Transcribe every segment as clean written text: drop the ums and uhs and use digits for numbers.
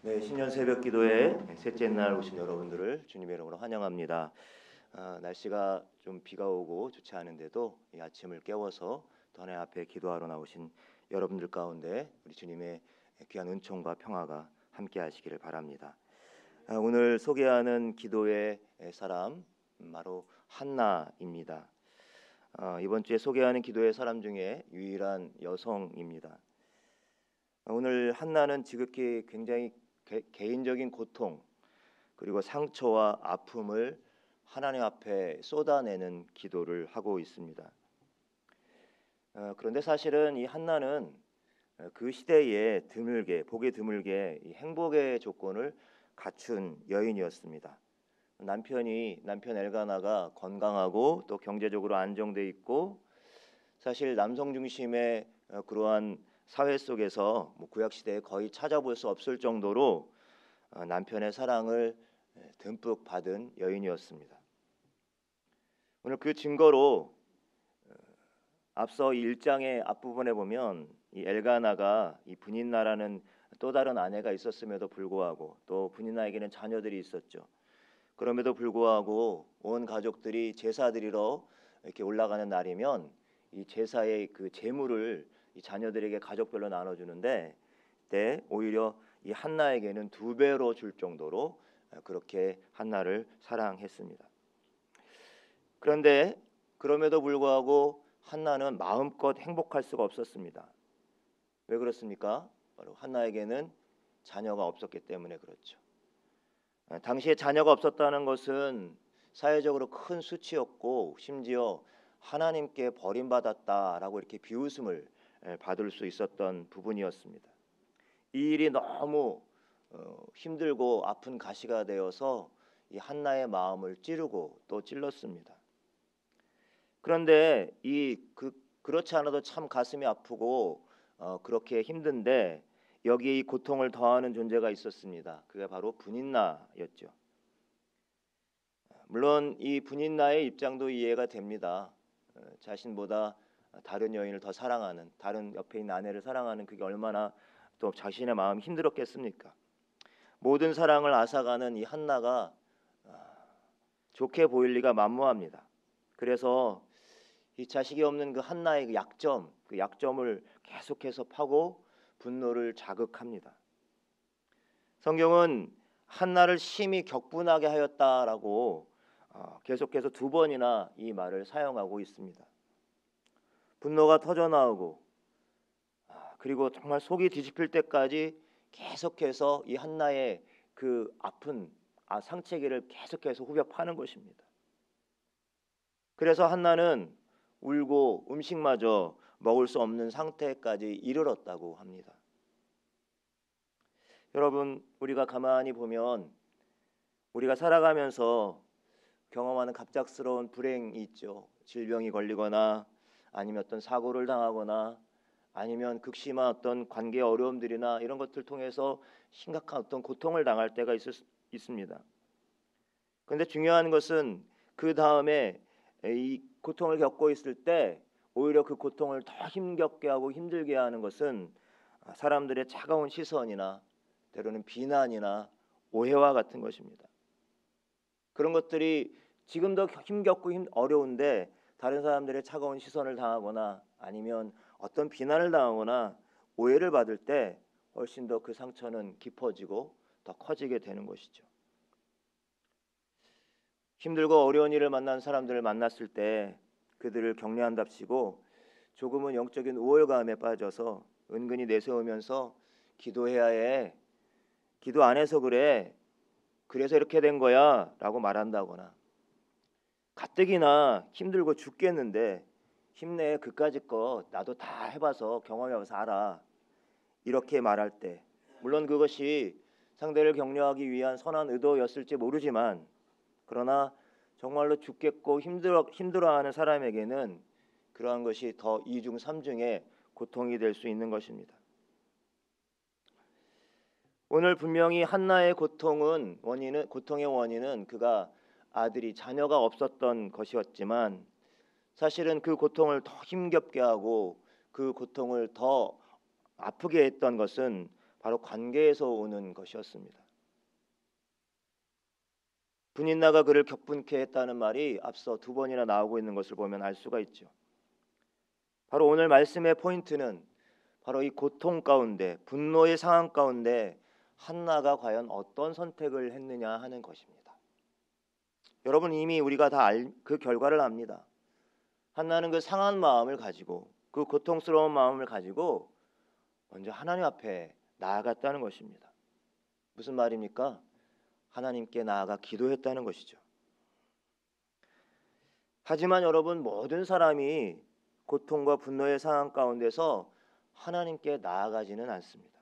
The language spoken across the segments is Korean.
네, 신년 새벽 기도회 셋째 날 오신 여러분들을 주님의 이름으로 환영합니다. 날씨가 좀 비가 오고 좋지 않은데도 이 아침을 깨워서 또 하나님 앞에 기도하러 나오신 여러분들 가운데 우리 주님의 귀한 은총과 평화가 함께 하시기를 바랍니다. 오늘 소개하는 기도의 사람 바로 한나입니다. 이번 주에 소개하는 기도의 사람 중에 유일한 여성입니다. 오늘 한나는 지극히 굉장히 개인적인 고통 그리고 상처와 아픔을 하나님 앞에 쏟아내는 기도를 하고 있습니다. 그런데 사실은 이 한나는 그 시대에 보기 드물게 이 행복의 조건을 갖춘 여인이었습니다. 남편 엘가나가 건강하고 또 경제적으로 안정돼 있고, 사실 남성 중심의 그러한 사회 속에서 구약 시대에 거의 찾아볼 수 없을 정도로 남편의 사랑을 듬뿍 받은 여인이었습니다. 오늘 그 증거로 앞서 1장의 앞부분에 보면 이 엘가나가 이 브닌나라는 또 다른 아내가 있었음에도 불구하고, 또 브닌나에게는 자녀들이 있었죠. 그럼에도 불구하고 온 가족들이 제사 드리러 이렇게 올라가는 날이면 이 제사의 그 제물을 이 자녀들에게 가족별로 나눠주는데, 그때 오히려 이 한나에게는 2배로 줄 정도로 그렇게 한나를 사랑했습니다. 그런데 그럼에도 불구하고 한나는 마음껏 행복할 수가 없었습니다. 왜 그렇습니까? 바로 한나에게는 자녀가 없었기 때문에 그렇죠. 당시에 자녀가 없었다는 것은 사회적으로 큰 수치였고, 심지어 하나님께 버림받았다라고 이렇게 비웃음을 받을 수 있었던 부분이었습니다. 이 일이 너무 힘들고 아픈 가시가 되어서 이 한나의 마음을 찌르고 또 찔렀습니다. 그런데 그렇지 않아도 참 가슴이 아프고 그렇게 힘든데 여기에 이 고통을 더하는 존재가 있었습니다. 그게 바로 브닌나였죠. 물론 이 브닌나의 입장도 이해가 됩니다. 자신보다 다른 여인을 더 사랑하는, 다른 옆에 있는 아내를 사랑하는 그게 얼마나 또 자신의 마음이 힘들었겠습니까? 모든 사랑을 앗아가는 이 한나가 좋게 보일 리가 만무합니다. 그래서 이 자식이 없는 그 한나의 그 약점을 계속해서 파고 분노를 자극합니다. 성경은 한나를 심히 격분하게 하였다라고 계속해서 2번이나 이 말을 사용하고 있습니다. 분노가 터져나오고 그리고 정말 속이 뒤집힐 때까지 계속해서 이 한나의 그 아픈 상체기를 계속해서 후벼 파는 것입니다. 그래서 한나는 울고 음식마저 먹을 수 없는 상태까지 이르렀다고 합니다. 여러분, 우리가 가만히 보면 우리가 살아가면서 경험하는 갑작스러운 불행이 있죠. 질병이 걸리거나 아니면 어떤 사고를 당하거나 아니면 극심한 어떤 관계 어려움들이나 이런 것들 통해서 심각한 어떤 고통을 당할 때가 있습니다. 그런데 중요한 것은 그 다음에 이 고통을 겪고 있을 때 오히려 그 고통을 더 힘겹게 하고 힘들게 하는 것은 사람들의 차가운 시선이나 때로는 비난이나 오해와 같은 것입니다. 그런 것들이 지금도 힘겹고 어려운데 다른 사람들의 차가운 시선을 당하거나 아니면 어떤 비난을 당하거나 오해를 받을 때 훨씬 더 그 상처는 깊어지고 더 커지게 되는 것이죠. 힘들고 어려운 일을 만난 사람들을 만났을 때 그들을 격려한답시고 조금은 영적인 우월감에 빠져서 은근히 내세우면서 기도해야 해, 기도 안 해서 그래, 그래서 이렇게 된 거야 라고 말한다거나, 가뜩이나 힘들고 죽겠는데 힘내, 그까짓 거 나도 다 해봐서 경험해봐서 알아, 이렇게 말할 때 물론 그것이 상대를 격려하기 위한 선한 의도였을지 모르지만, 그러나 정말로 죽겠고 힘들어하는 사람에게는 그러한 것이 더 2중 3중의 고통이 될 수 있는 것입니다. 오늘 분명히 한나의 고통의 원인은 그가 자녀가 없었던 것이었지만, 사실은 그 고통을 더 힘겹게 하고 그 고통을 더 아프게 했던 것은 바로 관계에서 오는 것이었습니다. 분인나가 그를 격분케 했다는 말이 앞서 두 번이나 나오고 있는 것을 보면 알 수가 있죠. 바로 오늘 말씀의 포인트는 바로 이 고통 가운데, 분노의 상황 가운데 한나가 과연 어떤 선택을 했느냐 하는 것입니다. 여러분, 이미 우리가 다 그 결과를 압니다. 한나는 그 상한 마음을 가지고, 그 고통스러운 마음을 가지고 먼저 하나님 앞에 나아갔다는 것입니다. 무슨 말입니까? 하나님께 나아가 기도했다는 것이죠. 하지만 여러분, 모든 사람이 고통과 분노의 상황 가운데서 하나님께 나아가지는 않습니다.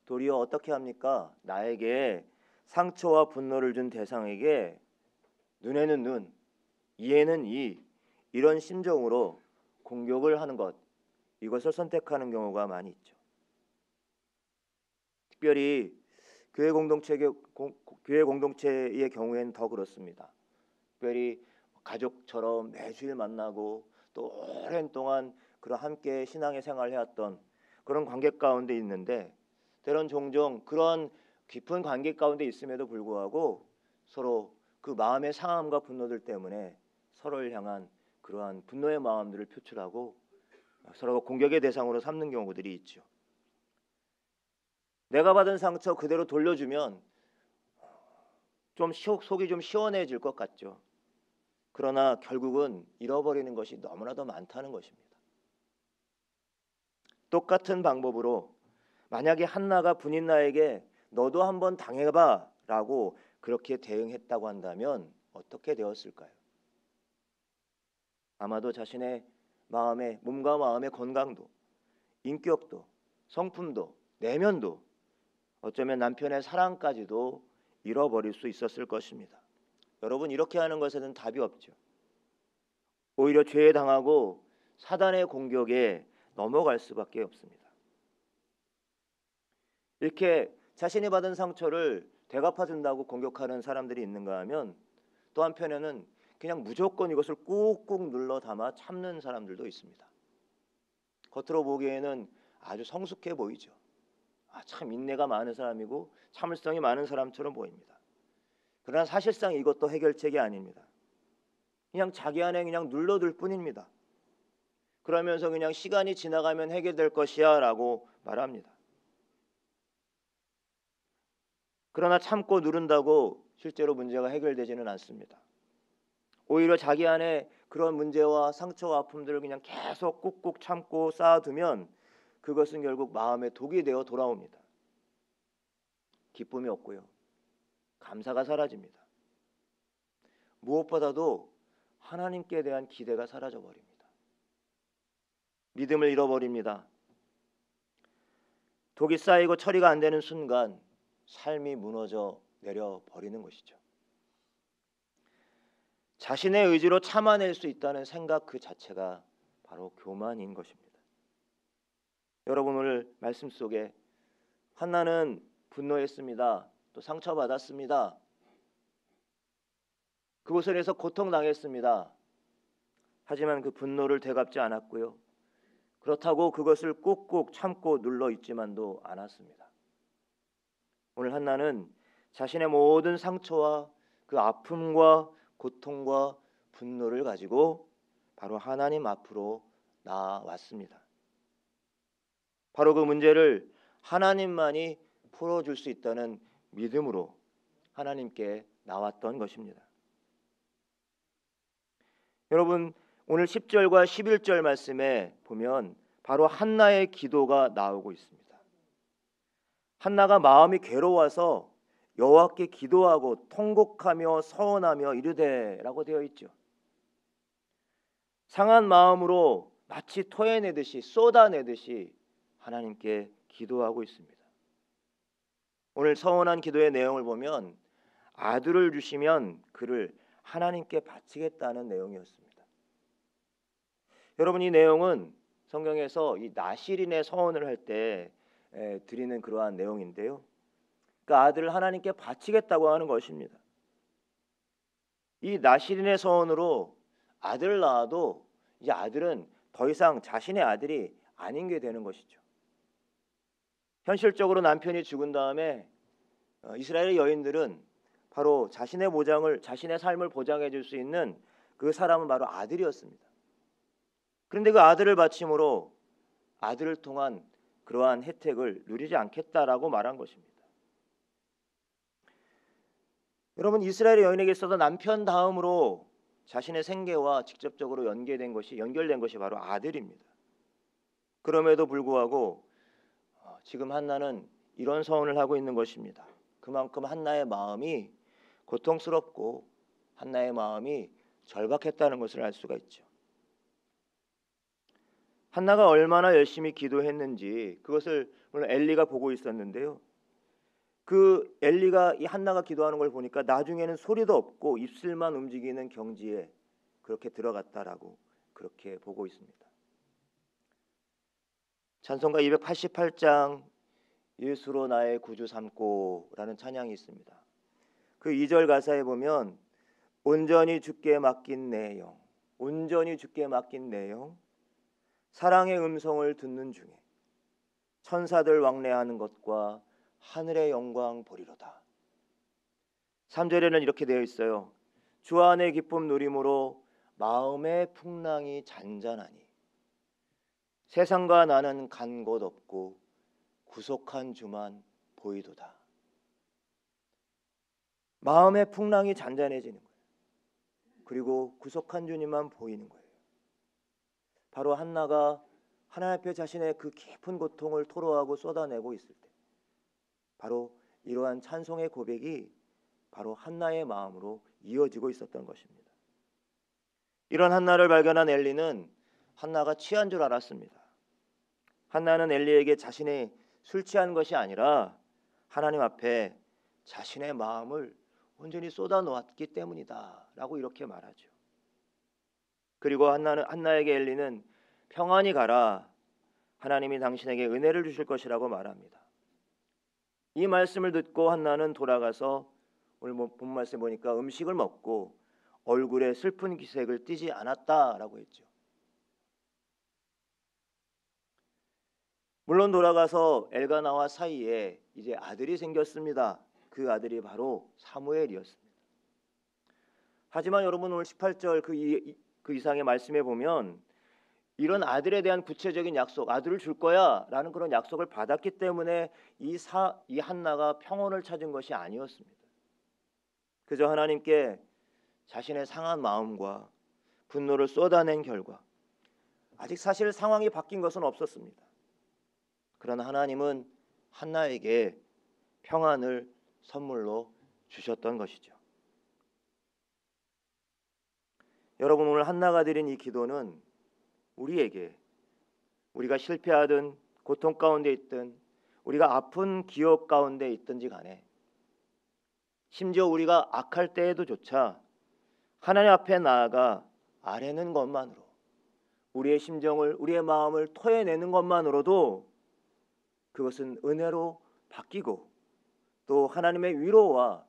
도리어 어떻게 합니까? 나에게 상처와 분노를 준 대상에게 눈에는 눈, 이에는 이, 이런 심정으로 공격을 하는 것, 이것을 선택하는 경우가 많이 있죠. 특별히 교회 공동체의 경우에는 더 그렇습니다. 특별히 가족처럼 매주일 만나고 또 오랜 동안 그런 함께 신앙의 생활을 해왔던 그런 관계 가운데 있는데, 때론 종종 그런 깊은 관계 가운데 있음에도 불구하고 서로 그 마음의 상함과 분노들 때문에 서로를 향한 그러한 분노의 마음들을 표출하고 서로가 공격의 대상으로 삼는 경우들이 있죠. 내가 받은 상처 그대로 돌려주면 좀 속이 좀 시원해질 것 같죠. 그러나 결국은 잃어버리는 것이 너무나도 많다는 것입니다. 똑같은 방법으로 만약에 한나가 분인나에게 너도 한번 당해봐 라고 그렇게 대응했다고 한다면 어떻게 되었을까요? 아마도 자신의 몸과 마음의 건강도, 인격도, 성품도, 내면도, 어쩌면 남편의 사랑까지도 잃어버릴 수 있었을 것입니다. 여러분, 이렇게 하는 것에는 답이 없죠. 오히려 죄에 당하고 사단의 공격에 넘어갈 수밖에 없습니다. 이렇게 자신이 받은 상처를 되갚아준다고 공격하는 사람들이 있는가 하면, 또 한편에는 그냥 무조건 이것을 꾹꾹 눌러 담아 참는 사람들도 있습니다. 겉으로 보기에는 아주 성숙해 보이죠. 참 인내가 많은 사람이고 참을성이 많은 사람처럼 보입니다. 그러나 사실상 이것도 해결책이 아닙니다. 그냥 자기 안에 그냥 눌러둘 뿐입니다. 그러면서 그냥 시간이 지나가면 해결될 것이야 라고 말합니다. 그러나 참고 누른다고 실제로 문제가 해결되지는 않습니다. 오히려 자기 안에 그런 문제와 상처와 아픔들을 그냥 계속 꾹꾹 참고 쌓아두면 그것은 결국 마음의 독이 되어 돌아옵니다. 기쁨이 없고요, 감사가 사라집니다. 무엇보다도 하나님께 대한 기대가 사라져버립니다. 믿음을 잃어버립니다. 독이 쌓이고 처리가 안 되는 순간 삶이 무너져 내려버리는 것이죠. 자신의 의지로 참아낼 수 있다는 생각 그 자체가 바로 교만인 것입니다. 여러분, 오늘 말씀 속에 한나는 분노했습니다. 또 상처받았습니다. 그곳을 해서 고통당했습니다. 하지만 그 분노를 되갚지 않았고요, 그렇다고 그것을 꾹꾹 참고 눌러 있지만도 않았습니다. 오늘 한나는 자신의 모든 상처와 그 아픔과 고통과 분노를 가지고 바로 하나님 앞으로 나아왔습니다. 바로 그 문제를 하나님만이 풀어줄 수 있다는 믿음으로 하나님께 나왔던 것입니다. 여러분, 오늘 10절과 11절 말씀에 보면 바로 한나의 기도가 나오고 있습니다. 한나가 마음이 괴로워서 여호와께 기도하고 통곡하며 서원하며 이르되라고 되어 있죠. 상한 마음으로 마치 토해내듯이 쏟아내듯이 하나님께 기도하고 있습니다. 오늘 서원한 기도의 내용을 보면 아들을 주시면 그를 하나님께 바치겠다는 내용이었습니다. 여러분, 이 내용은 성경에서 이 나실인의 서원을 할 때 드리는 그러한 내용인데요, 그 아들을 하나님께 바치겠다고 하는 것입니다. 이 나실인의 서원으로 아들을 낳아도 이제 아들은 더 이상 자신의 아들이 아닌 게 되는 것이죠. 현실적으로 남편이 죽은 다음에 이스라엘의 여인들은 바로 자신의 삶을 보장해 줄 수 있는 그 사람은 바로 아들이었습니다. 그런데 그 아들을 바침으로 아들을 통한 그러한 혜택을 누리지 않겠다라고 말한 것입니다. 여러분, 이스라엘의 여인에게 있어서 남편 다음으로 자신의 생계와 직접적으로 연결된 것이 바로 아들입니다. 그럼에도 불구하고 지금 한나는 이런 서원을 하고 있는 것입니다. 그만큼 한나의 마음이 고통스럽고 한나의 마음이 절박했다는 것을 알 수가 있죠. 한나가 얼마나 열심히 기도했는지 그것을 물론 엘리가 보고 있었는데요. 그 엘리가 이 한나가 기도하는 걸 보니까 나중에는 소리도 없고 입술만 움직이는 경지에 그렇게 들어갔다라고 그렇게 보고 있습니다. 찬송가 288장 예수로 나의 구주 삼고라는 찬양이 있습니다. 그 2절 가사에 보면 온전히 주께 맡긴 내 영, 온전히 주께 맡긴 내 영, 사랑의 음성을 듣는 중에 천사들 왕래하는 것과 하늘의 영광 보리로다. 3절에는 이렇게 되어 있어요. 주 안의 기쁨 누림으로 마음의 풍랑이 잔잔하니 세상과 나는 간 곳 없고 구속한 주만 보이도다. 마음의 풍랑이 잔잔해지는 거예요. 그리고 구속한 주님만 보이는 거예요. 바로 한나가 하나님 앞에 자신의 그 깊은 고통을 토로하고 쏟아내고 있을 때 바로 이러한 찬송의 고백이 바로 한나의 마음으로 이어지고 있었던 것입니다. 이런 한나를 발견한 엘리는 한나가 취한 줄 알았습니다. 한나는 엘리에게 자신이 술 취한 것이 아니라 하나님 앞에 자신의 마음을 온전히 쏟아놓았기 때문이다 라고 이렇게 말하죠. 그리고 한나에게 엘리는 평안히 가라, 하나님이 당신에게 은혜를 주실 것이라고 말합니다. 이 말씀을 듣고 한나는 돌아가서 오늘 본 말씀 보니까 음식을 먹고 얼굴에 슬픈 기색을 띠지 않았다라고 했죠. 물론 돌아가서 엘가나와 사이에 이제 아들이 생겼습니다. 그 아들이 바로 사무엘이었습니다. 하지만 여러분, 오늘 18절 그 이상의 말씀에 보면 이런 아들에 대한 구체적인 약속, 아들을 줄 거야 라는 그런 약속을 받았기 때문에 이 한나가 평온을 찾은 것이 아니었습니다. 그저 하나님께 자신의 상한 마음과 분노를 쏟아낸 결과 아직 사실 상황이 바뀐 것은 없었습니다. 그러나 하나님은 한나에게 평안을 선물로 주셨던 것이죠. 여러분, 오늘 한나가 드린 이 기도는 우리에게, 우리가 실패하든 고통 가운데 있든 우리가 아픈 기억 가운데 있든지 간에 심지어 우리가 악할 때에도조차 하나님 앞에 나아가 아뢰는 것만으로 우리의 심정을, 우리의 마음을 토해내는 것만으로도 그것은 은혜로 바뀌고 또 하나님의 위로와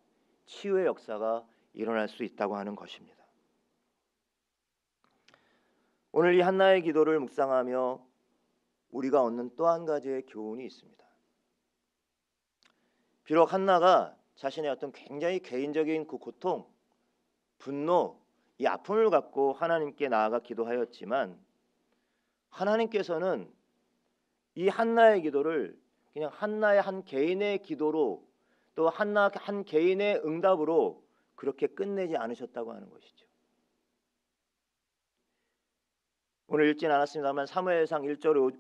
치유의 역사가 일어날 수 있다고 하는 것입니다. 오늘 이 한나의 기도를 묵상하며 우리가 얻는 또 한 가지의 교훈이 있습니다. 비록 한나가 자신의 어떤 굉장히 개인적인 그 고통, 분노, 이 아픔을 갖고 하나님께 나아가 기도하였지만 하나님께서는 이 한나의 기도를 그냥 한나의 한 개인의 기도로 또 한나 한 개인의 응답으로 그렇게 끝내지 않으셨다고 하는 것이죠. 오늘 읽진 않았습니다만 사무엘상 1장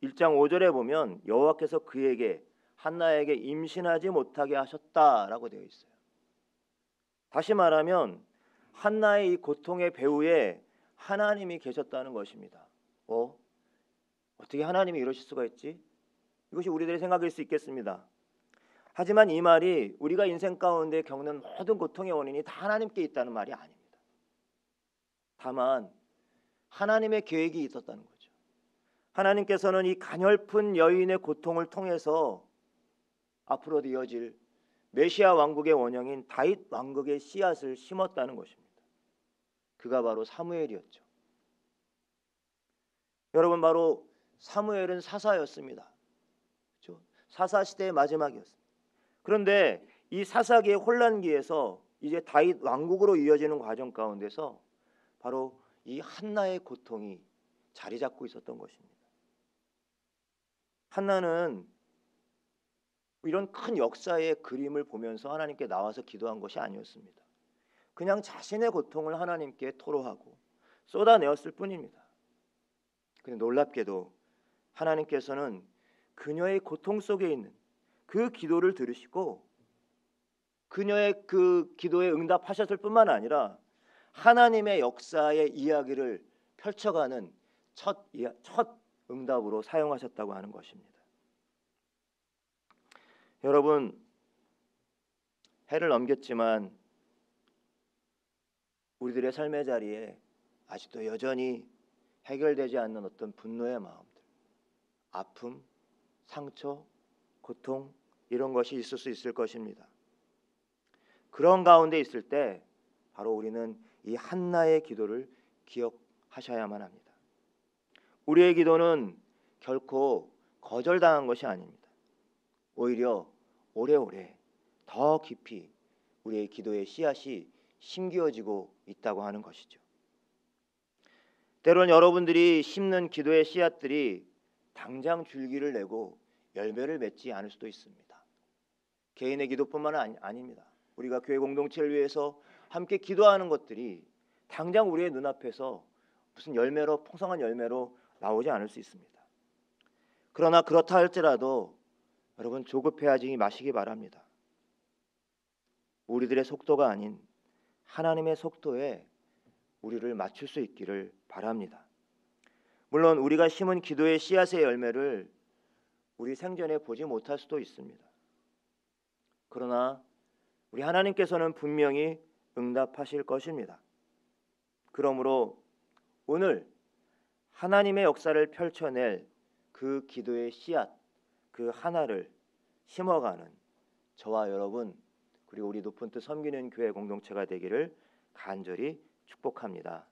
5절에 보면 여호와께서 그에게 한나에게 임신하지 못하게 하셨다라고 되어 있어요. 다시 말하면 한나의 이 고통의 배후에 하나님이 계셨다는 것입니다. 어떻게 하나님이 이러실 수가 있지? 이것이 우리들의 생각일 수 있겠습니다. 하지만 이 말이 우리가 인생 가운데 겪는 모든 고통의 원인이 다 하나님께 있다는 말이 아닙니다. 다만 하나님의 계획이 있었다는 거죠. 하나님께서는 이 가냘픈 여인의 고통을 통해서 앞으로 이어질 메시아 왕국의 원형인 다윗 왕국의 씨앗을 심었다는 것입니다. 그가 바로 사무엘이었죠. 여러분, 바로 사무엘은 사사였습니다. 그렇죠? 사사 시대의 마지막이었습니다. 그런데 이 사사기의 혼란기에서 이제 다윗 왕국으로 이어지는 과정 가운데서 바로 이 한나의 고통이 자리 잡고 있었던 것입니다. 한나는 이런 큰 역사의 그림을 보면서 하나님께 나와서 기도한 것이 아니었습니다. 그냥 자신의 고통을 하나님께 토로하고 쏟아내었을 뿐입니다. 그런데 놀랍게도 하나님께서는 그녀의 고통 속에 있는 그 기도를 들으시고 그녀의 그 기도에 응답하셨을 뿐만 아니라 하나님의 역사의 이야기를 펼쳐가는 첫 응답으로 사용하셨다고 하는 것입니다. 여러분, 해를 넘겼지만 우리들의 삶의 자리에 아직도 여전히 해결되지 않는 어떤 분노의 마음들, 아픔, 상처, 고통 이런 것이 있을 수 있을 것입니다. 그런 가운데 있을 때 바로 우리는 이 한나의 기도를 기억하셔야만 합니다. 우리의 기도는 결코 거절당한 것이 아닙니다. 오히려 오래오래 더 깊이 우리의 기도의 씨앗이 심겨지고 있다고 하는 것이죠. 때론 여러분들이 심는 기도의 씨앗들이 당장 줄기를 내고 열매를 맺지 않을 수도 있습니다. 개인의 기도뿐만 아닙니다. 우리가 교회 공동체를 위해서 함께 기도하는 것들이 당장 우리의 눈앞에서 무슨 열매로 풍성한 열매로 나오지 않을 수 있습니다. 그러나 그렇다 할지라도 여러분 조급해하지 마시기 바랍니다. 우리들의 속도가 아닌 하나님의 속도에 우리를 맞출 수 있기를 바랍니다. 물론 우리가 심은 기도의 씨앗의 열매를 우리 생전에 보지 못할 수도 있습니다. 그러나 우리 하나님께서는 분명히 응답하실 것입니다. 그러므로 오늘 하나님의 역사를 펼쳐낼 그 기도의 씨앗 그 하나를 심어가는 저와 여러분 그리고 우리 높은 뜻 섬기는 교회 공동체가 되기를 간절히 축복합니다.